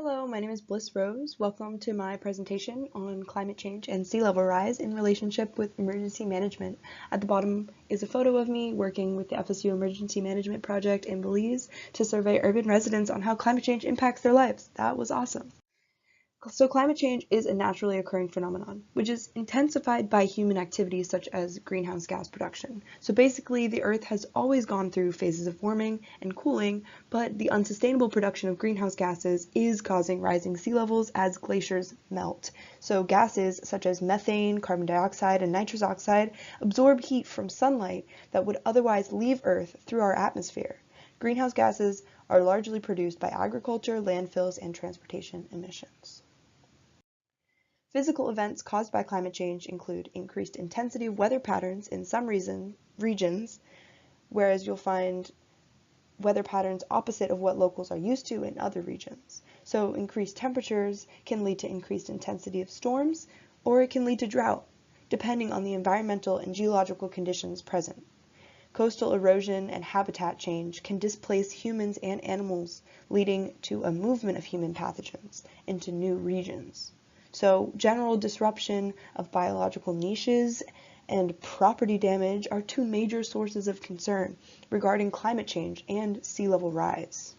Hello, my name is Bliss Rose. Welcome to my presentation on climate change and sea level rise in relationship with emergency management. At the bottom is a photo of me working with the FSU Emergency Management Project in Belize to survey urban residents on how climate change impacts their lives. That was awesome. So climate change is a naturally occurring phenomenon, which is intensified by human activities such as greenhouse gas production. So basically, the Earth has always gone through phases of warming and cooling, but the unsustainable production of greenhouse gases is causing rising sea levels as glaciers melt. So gases such as methane, carbon dioxide, and nitrous oxide absorb heat from sunlight that would otherwise leave Earth through our atmosphere. Greenhouse gases are largely produced by agriculture, landfills, and transportation emissions. Physical events caused by climate change include increased intensity of weather patterns in some regions, whereas you'll find weather patterns opposite of what locals are used to in other regions. So increased temperatures can lead to increased intensity of storms, or it can lead to drought, depending on the environmental and geological conditions present. Coastal erosion and habitat change can displace humans and animals, leading to a movement of human pathogens into new regions. So general disruption of biological niches and property damage are two major sources of concern regarding climate change and sea level rise.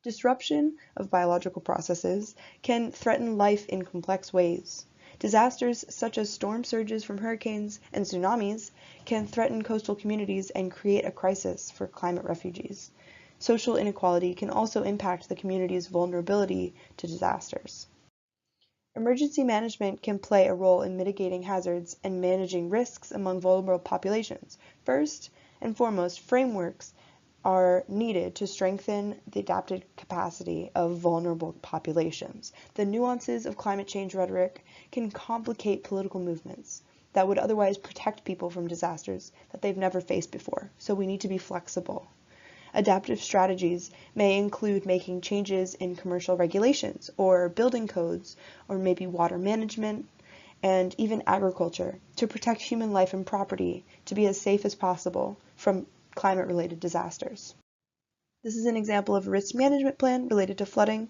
Disruption of biological processes can threaten life in complex ways. Disasters such as storm surges from hurricanes and tsunamis can threaten coastal communities and create a crisis for climate refugees. Social inequality can also impact the community's vulnerability to disasters. Emergency management can play a role in mitigating hazards and managing risks among vulnerable populations. First and foremost, frameworks are needed to strengthen the adaptive capacity of vulnerable populations. The nuances of climate change rhetoric can complicate political movements that would otherwise protect people from disasters that they've never faced before, so we need to be flexible. Adaptive strategies may include making changes in commercial regulations or building codes or maybe water management and even agriculture to protect human life and property to be as safe as possible from climate-related disasters. This is an example of a risk management plan related to flooding.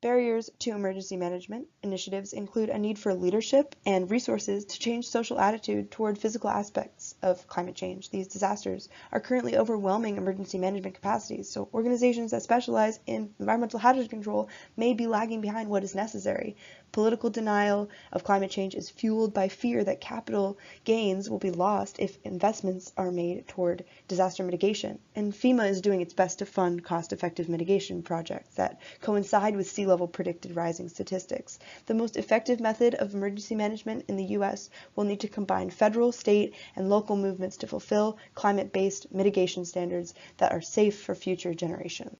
Barriers to emergency management initiatives include a need for leadership and resources to change social attitude toward physical aspects of climate change. These disasters are currently overwhelming emergency management capacities, so organizations that specialize in environmental hazard control may be lagging behind what is necessary. Political denial of climate change is fueled by fear that capital gains will be lost if investments are made toward disaster mitigation, and FEMA is doing its best to fund cost-effective mitigation projects that coincide with sea level predicted rising statistics. The most effective method of emergency management in the U.S. will need to combine federal, state, and local movements to fulfill climate-based mitigation standards that are safe for future generations.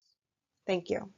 Thank you.